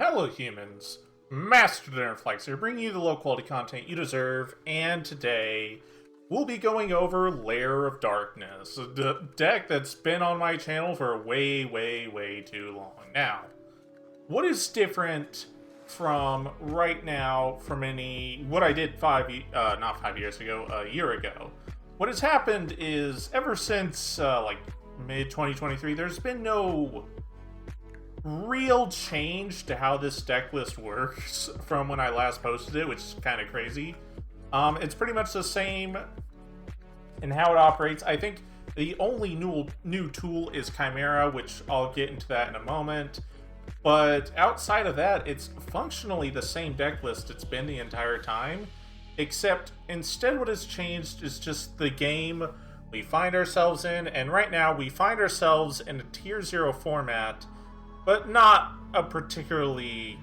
Hello humans, Master Dinnerflex here, bringing you the low quality content you deserve, and today we'll be going over Lair of Darkness, a deck that's been on my channel for way too long. Now, what is different from right now from what I did not 5 years ago, a year ago? What has happened is, ever since like mid-2023, there's been no real change to how this deck list works from when I last posted it, which is kind of crazy. It's pretty much the same in how it operates. I think the only new tool is Chimera, which I'll get into that in a moment. But outside of that, it's functionally the same deck list it's been the entire time, except instead what has changed is just the game we find ourselves in, and right now we find ourselves in a Tier 0 format, but not a particularly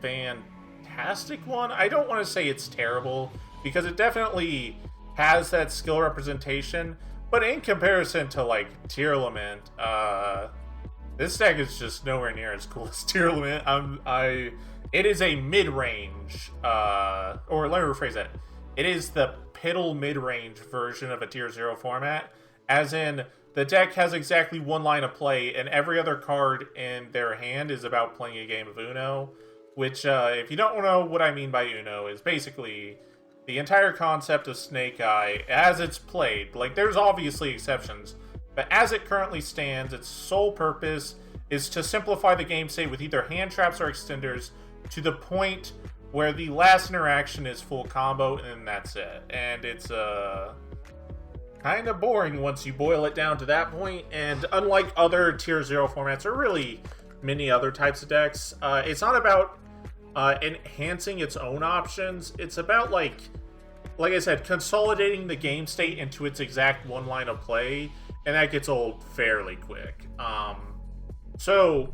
fantastic one. I don't want to say it's terrible, because it definitely has that skill representation, but in comparison to, like, Tier Element, this deck is just nowhere near as cool as Tier Element. It is a mid-range, or let me rephrase that. It is the piddle mid-range version of a Tier 0 format, as in, the deck has exactly one line of play, and every other card in their hand is about playing a game of Uno, which, if you don't know what I mean by Uno, is basically the entire concept of Snake Eye as it's played. Like, there's obviously exceptions, but as it currently stands, its sole purpose is to simplify the game state with either hand traps or extenders to the point where the last interaction is full combo, and that's it. And it's, kind of boring once you boil it down to that point, and unlike other Tier 0 formats, or really many other types of decks, it's not about enhancing its own options. It's about, like I said, consolidating the game state into its exact one line of play, and that gets old fairly quick. So,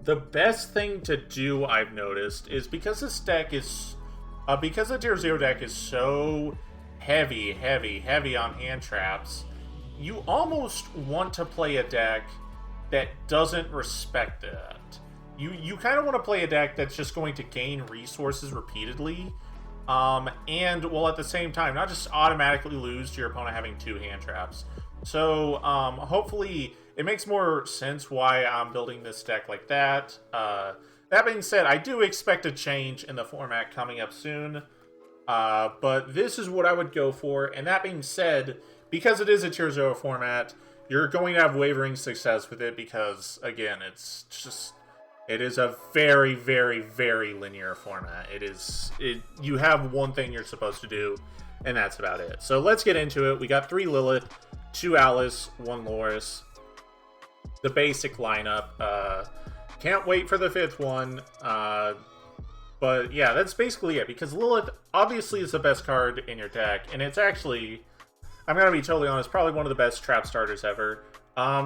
the best thing to do, I've noticed, is because this deck is... because the Tier 0 deck is so heavy on hand traps, you almost want to play a deck that doesn't respect that. You kind of want to play a deck that's just going to gain resources repeatedly, and while at the same time not just automatically lose to your opponent having two hand traps. So hopefully it makes more sense why I'm building this deck like that. That being said, I do expect a change in the format coming up soon. But this is what I would go for, and that being said, because it is a Tier 0 format, you're going to have wavering success with it because, again, it is a very linear format. You have one thing you're supposed to do, and that's about it. So let's get into it. We got 3 Lilith, 2 Alice, 1 Loris. The basic lineup. Can't wait for the 5th one. But yeah, that's basically it, because Lilith obviously is the best card in your deck, and it's actually, I'm gonna be totally honest, probably one of the best trap starters ever.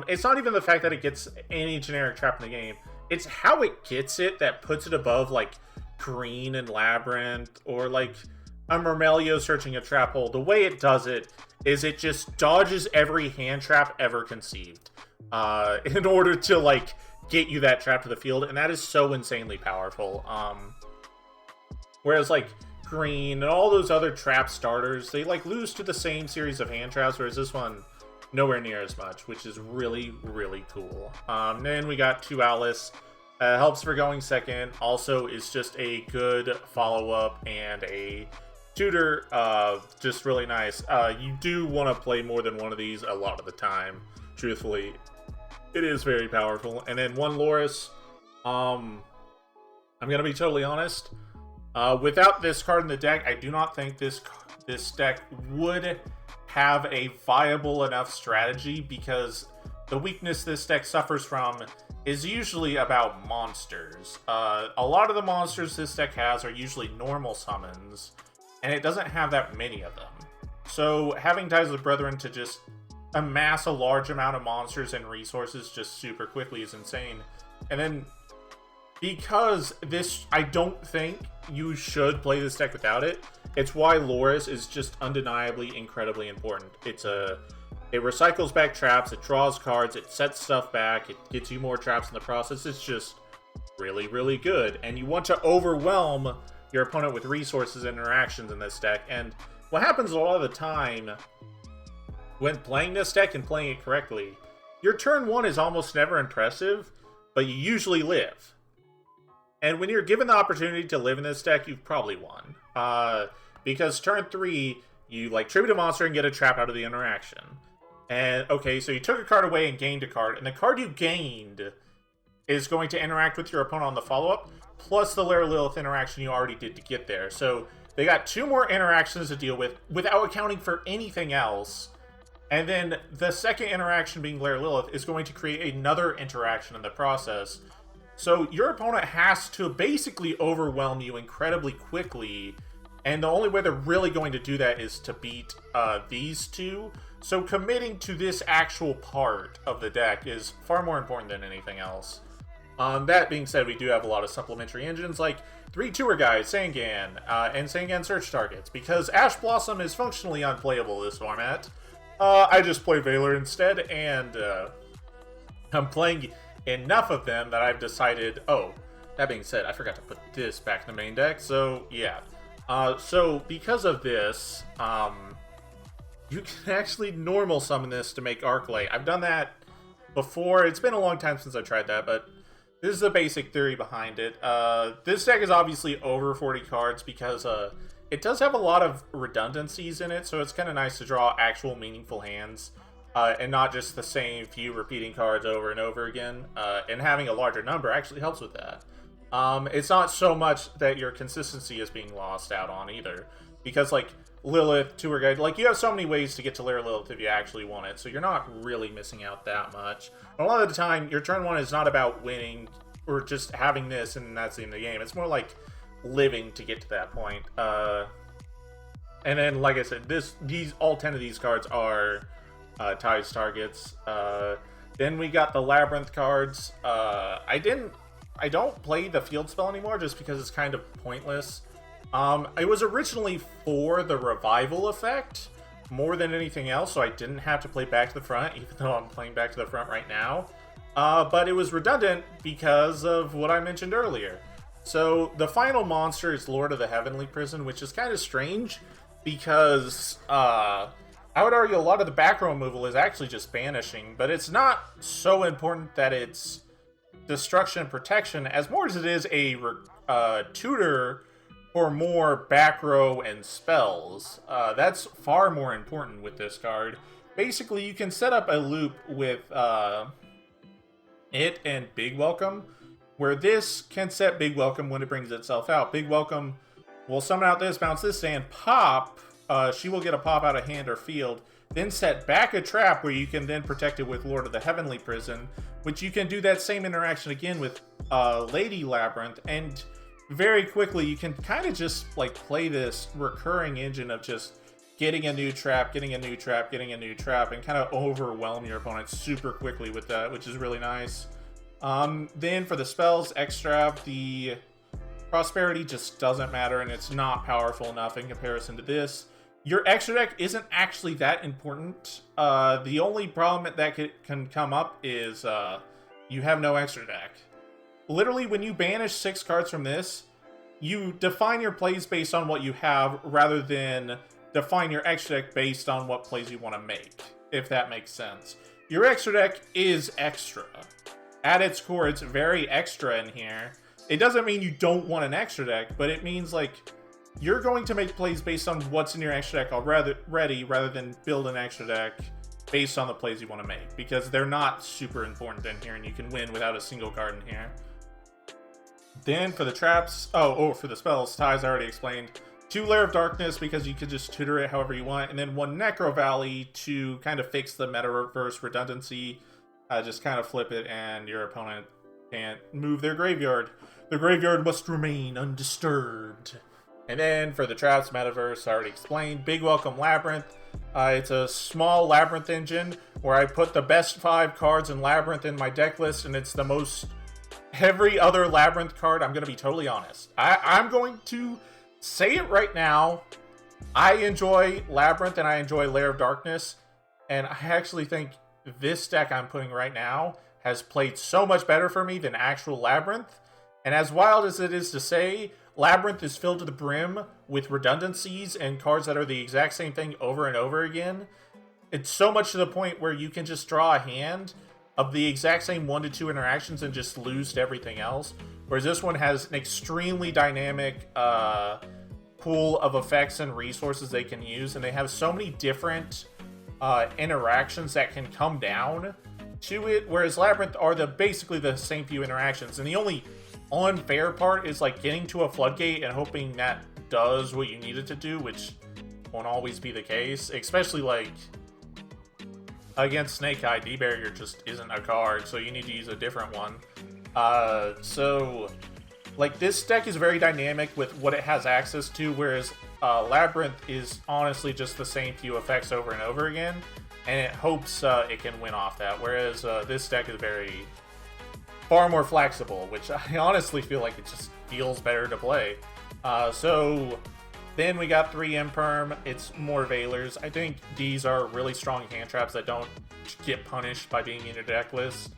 It's not even the fact that it gets any generic trap in the game, it's how it gets it that puts it above, like, Green and Labyrinth, or, like, a Murmelio searching a trap hole. The way it does it is it just dodges every hand trap ever conceived, in order to, like, get you that trap to the field, and that is so insanely powerful. Whereas, like, Green and all those other trap starters, they, like, lose to the same series of hand traps, whereas this one, nowhere near as much, which is really cool. Then we got 2 Alice. Helps for going second. Also is just a good follow-up and a tutor. Just really nice. You do want to play more than one of these a lot of the time, truthfully. It is very powerful. And then 1 Loris. I'm going to be totally honest. Without this card in the deck, I do not think this deck would have a viable enough strategy, because the weakness this deck suffers from is usually about monsters. A lot of the monsters this deck has are usually normal summons, and it doesn't have that many of them. So having Ties of the Brethren to just amass a large amount of monsters and resources just super quickly is insane. And then, because this, I don't think you should play this deck without it. It's why Loris is just undeniably incredibly important. It recycles back traps, it draws cards, it sets stuff back, it gets you more traps in the process. It's just really, really good. And you want to overwhelm your opponent with resources and interactions in this deck. And what happens a lot of the time when playing this deck and playing it correctly, your turn 1 is almost never impressive, but you usually live. And when you're given the opportunity to live in this deck, you've probably won. Because turn 3, you like tribute a monster and get a trap out of the interaction. And okay, so you took a card away and gained a card, and the card you gained is going to interact with your opponent on the follow-up, plus the Lair Lilith interaction you already did to get there. So they got 2 more interactions to deal with without accounting for anything else. And then the second interaction, being Lair Lilith, is going to create another interaction in the process. So your opponent has to basically overwhelm you incredibly quickly, and the only way they're really going to do that is to beat these 2. So committing to this actual part of the deck is far more important than anything else. That being said, we do have a lot of supplementary engines like 3 Tour Guides, Sangan, and Sangan Search Targets, because Ash Blossom is functionally unplayable this format. I just play Valor instead, and I'm playing enough of them that I've decided... Oh, that being said, I forgot to put this back in the main deck, so yeah. So because of this, you can actually normal summon this to make Arclight. I've done that before. It's been a long time since I tried that, but this is the basic theory behind it. This deck is obviously over 40 cards because it does have a lot of redundancies in it, so it's kind of nice to draw actual meaningful hands, and not just the same few repeating cards over and over again. And having a larger number actually helps with that. It's not so much that your consistency is being lost out on either, because like Lilith, Tour Guide, like you have so many ways to get to Lair Lilith if you actually want it, so you're not really missing out that much. A lot of the time, your turn 1 is not about winning or just having this and that's the end of the game. It's more like living to get to that point. And then, like I said, all 10 of these cards are ties targets. Then we got the Labyrinth cards. I don't play the field spell anymore just because it's kind of pointless. It was originally for the revival effect more than anything else, so I didn't have to play back to the front, even though I'm playing back to the front right now. But it was redundant because of what I mentioned earlier. So the final monster is Lord of the Heavenly Prison, which is kind of strange because I would argue a lot of the back row removal is actually just banishing, but it's not so important that it's destruction and protection as more as it is a tutor for more back row and spells. That's far more important with this card. Basically, you can set up a loop with it and Big Welcome, where this can set Big Welcome when it brings itself out. Big Welcome will summon out this, bounce this, and pop. She will get a pop out of hand or field, then set back a trap where you can then protect it with Lord of the Heavenly Prison, which you can do that same interaction again with Lady Labyrinth, and very quickly you can kind of just like play this recurring engine of just getting a new trap, getting a new trap, getting a new trap, and kind of overwhelm your opponent super quickly with that, which is really nice. Then for the spells, Extra, the Prosperity just doesn't matter, and it's not powerful enough in comparison to this. Your extra deck isn't actually that important. The only problem that can come up is you have no extra deck. Literally, when you banish 6 cards from this, you define your plays based on what you have rather than define your extra deck based on what plays you want to make, if that makes sense. Your extra deck is extra. At its core, it's very extra in here. It doesn't mean you don't want an extra deck, but it means like you're going to make plays based on what's in your extra deck already rather than build an extra deck based on the plays you want to make, because they're not super important in here and you can win without a single card in here. Then for the traps, for the spells, Ties I already explained. 2 Lair of Darkness because you could just tutor it however you want, and then 1 Necro Valley to kind of fix the meta-reverse redundancy. Just kind of flip it and your opponent can't move their graveyard. The graveyard must remain undisturbed. And then for the traps, Metaverse, I already explained. Big Welcome Labyrinth. It's a small Labyrinth engine where I put the best 5 cards in Labyrinth in my deck list, and it's the most... Every other Labyrinth card, I'm going to be totally honest. I'm going to say it right now. I enjoy Labyrinth and I enjoy Lair of Darkness, and I actually think this deck I'm putting right now has played so much better for me than actual Labyrinth. And as wild as it is to say, Labyrinth is filled to the brim with redundancies and cards that are the exact same thing over and over again. It's so much to the point where you can just draw a hand of the exact same 1 to 2 interactions and just lose to everything else. Whereas this one has an extremely dynamic pool of effects and resources they can use, and they have so many different interactions that can come down to it, whereas Labyrinth are basically the same few interactions. And the only unfair part is like getting to a floodgate and hoping that does what you need it to do, which won't always be the case, especially like against Snake Eye. D-Barrier just isn't a card, so you need to use a different one. So like this deck is very dynamic with what it has access to, whereas Labyrinth is honestly just the same few effects over and over again, and it hopes it can win off that, whereas this deck is far more flexible, which I honestly feel like it just feels better to play. So then we got 3 Imperm. It's more Veilers. I think these are really strong hand traps that don't get punished by being in your deck list.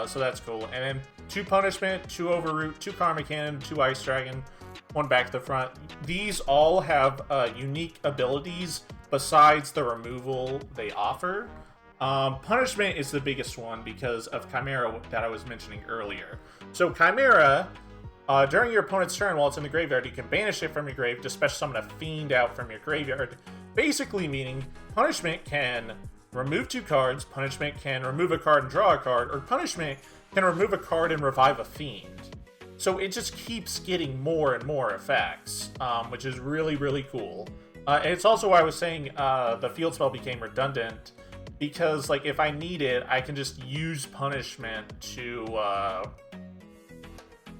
So that's cool. And then 2 Punishment, 2 Overroot, 2 Karma Cannon, 2 Ice Dragon, 1 back to the front. These all have unique abilities besides the removal they offer. Punishment is the biggest one because of Chimera that I was mentioning earlier. So Chimera, during your opponent's turn while it's in the graveyard, you can banish it from your grave to special summon a fiend out from your graveyard. Basically meaning Punishment can remove 2 cards, Punishment can remove a card and draw a card, or Punishment can remove a card and revive a fiend. So it just keeps getting more and more effects, which is really, really cool. And it's also why I was saying the field spell became redundant, because like if I need it, I can just use Punishment to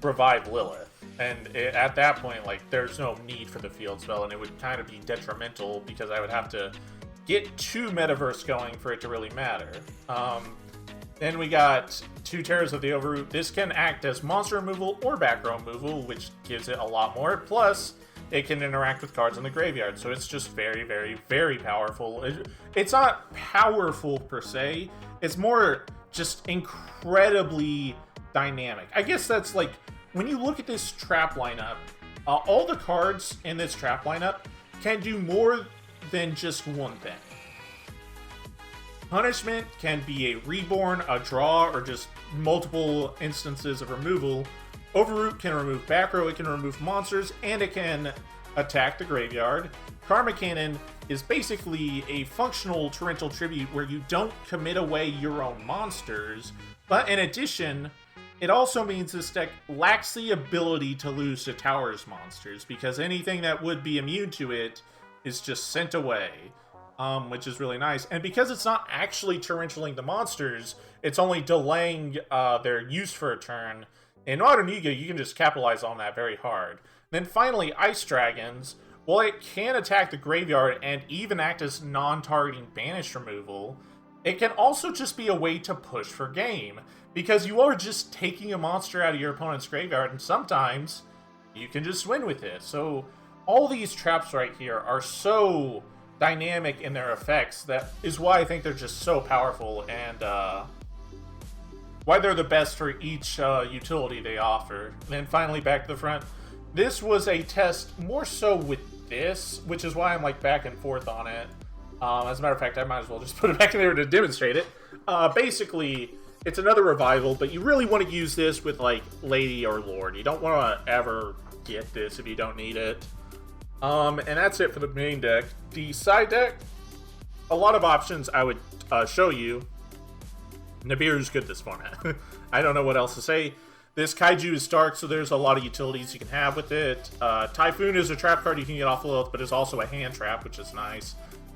revive Lilith. And at that point, like there's no need for the field spell, and it would kind of be detrimental because I would have to get 2 Metaverse going for it to really matter. Then we got 2 Terrors of the Overroot. This can act as monster removal or back row removal, which gives it a lot more. Plus, it can interact with cards in the graveyard, so it's just very, very, very powerful. It's not powerful per se, it's more just incredibly dynamic. I guess that's like, when you look at this trap lineup, all the cards in this trap lineup can do more than just one thing. Punishment can be a reborn, a draw, or just multiple instances of removal. Overroot can remove back row, it can remove monsters, and it can attack the graveyard. Karma Cannon is basically a functional torrential tribute where you don't commit away your own monsters, but in addition, it also means this deck lacks the ability to lose to Tower's monsters, because anything that would be immune to it is just sent away, which is really nice. And because it's not actually torrentialing the monsters, it's only delaying their use for a turn. In Modern Yugioh, you can just capitalize on that very hard. Then finally, Ice Dragons. Well, it can attack the graveyard and even act as non-targeting banish removal. It can also just be a way to push for game, because you are just taking a monster out of your opponent's graveyard, and sometimes you can just win with it. So all these traps right here are so dynamic in their effects. That is why I think they're just so powerful, and why they're the best for each utility they offer. And then finally, back to the front. This was a test more so with this, which is why I'm like back and forth on it. As a matter of fact, I might as well just put it back in there to demonstrate it. Basically, it's another revival, but you really want to use this with like Lady or Lord. You don't want to ever get this if you don't need it. And that's it for the main deck. The side deck, a lot of options I would show you. Nibiru's good this format. I don't know what else to say. This Kaiju is Stark, so there's a lot of utilities you can have with it. Typhoon is a trap card you can get off Lilith, but it's also a hand trap, which is nice.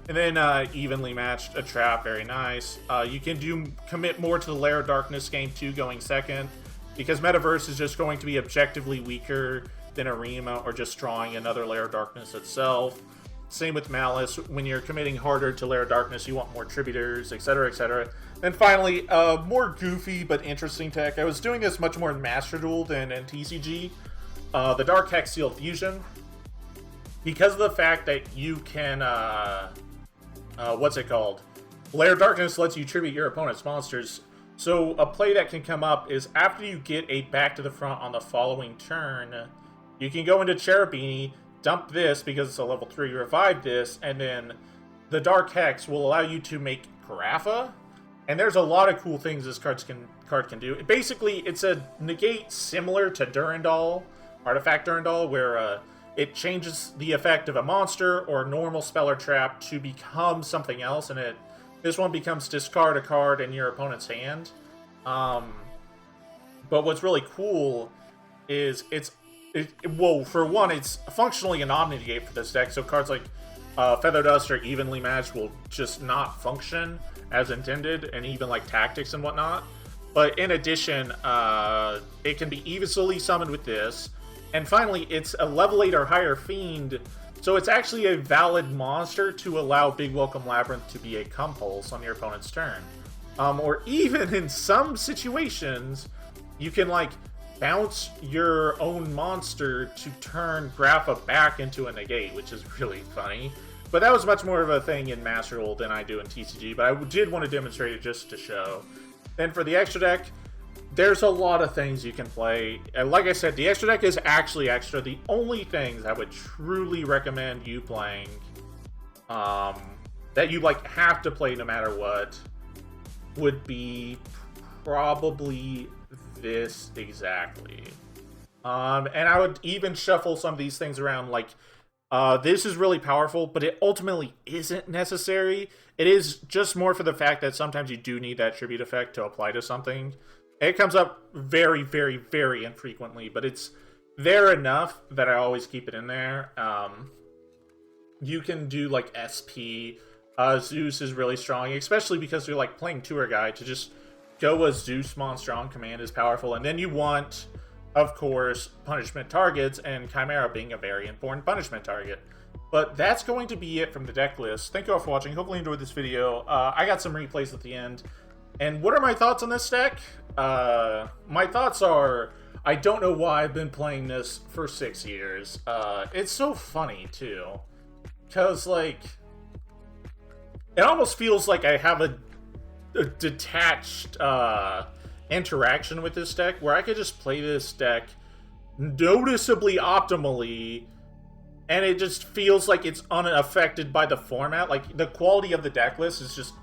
And then Evenly Matched, a trap, very nice. You can commit more to the Lair of Darkness game 2 going second, because Metaverse is just going to be objectively weaker than Arima or just drawing another Lair of Darkness itself. Same with Malice. When you're committing harder to Lair of Darkness, you want more Tributors, etc., etc. And finally, more goofy but interesting tech. I was doing this much more in Master Duel than in TCG. The Dark Hex Seal Fusion. Because of the fact that you can, what's it called? Lair of Darkness lets you tribute your opponent's monsters. So a play that can come up is after you get a back to the front on the following turn, you can go into Cherubini, dump this because it's a level 3, revive this, and then the Dark Hex will allow you to make Carafa. And there's a lot of cool things this card can do. Basically, it's a negate similar to Durandal, Artifact Durandal, where it changes the effect of a monster or normal spell or trap to become something else, and this one becomes discard a card in your opponent's hand. But what's really cool is well, for one, it's functionally an omni-negate for this deck, so cards like Feather Dust or Evenly Matched will just not function as intended, and even like Tactics and whatnot. But in addition, it can be easily summoned with this. And finally, it's a level 8 or higher Fiend, so it's actually a valid monster to allow Big Welcome Labyrinth to be a compulse on your opponent's turn. Or even in some situations, you can like bounce your own monster to turn Grapha back into a negate, which is really funny. But that was much more of a thing in Master Duel than I do in TCG, but I did want to demonstrate it just to show. Then for the extra deck, there's a lot of things you can play. And like I said, the extra deck is actually extra. The only things I would truly recommend you playing, that you like have to play no matter what, would be probably this exactly. And I would even shuffle some of these things around, like, this is really powerful, but it ultimately isn't necessary. It is just more for the fact that sometimes you do need that tribute effect to apply to something. It comes up very, very, very infrequently, but it's there enough that I always keep it in there. You can do, like, SP. Zeus is really strong, especially because you're, like, playing Tour Guide. To just go a Zeus monster on command is powerful. And then you want, of course, punishment targets, and Chimera being a very important punishment target. But that's going to be it from the deck list. Thank you all for watching. Hopefully you enjoyed this video. I got some replays at the end. And what are my thoughts on this deck? My thoughts are, I don't know why I've been playing this for 6 years. It's so funny, too. Because, like, it almost feels like I have a detached interaction with this deck, where I could just play this deck noticeably optimally, and it just feels like it's unaffected by the format. Like, the quality of the deck list is just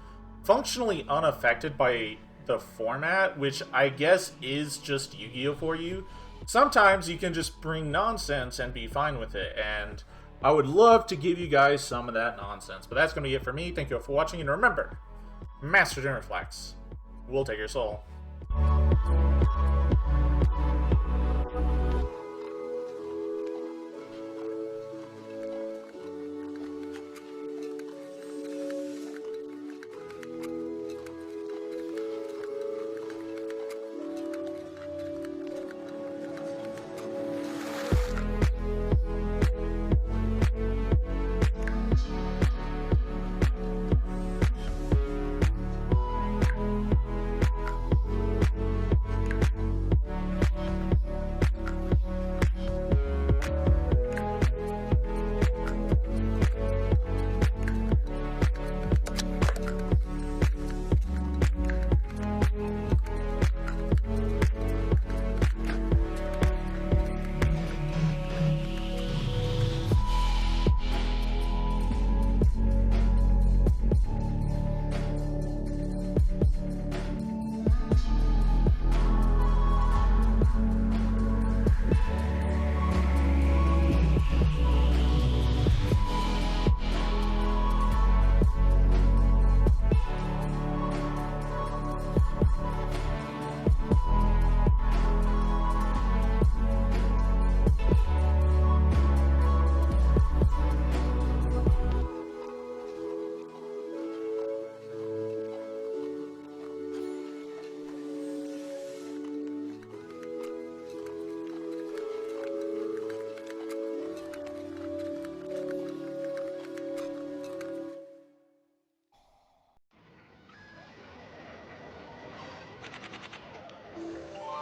functionally unaffected by the format, which I guess is just Yu-Gi-Oh for you. Sometimes you can just bring nonsense and be fine with it, and I would love to give you guys some of that nonsense. But that's going to be it for me. Thank you all for watching, and remember, Master Genderflex will take your soul.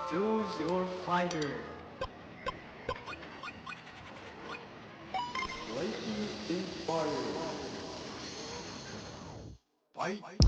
Choose your fighter. Lightning inspired. Fight.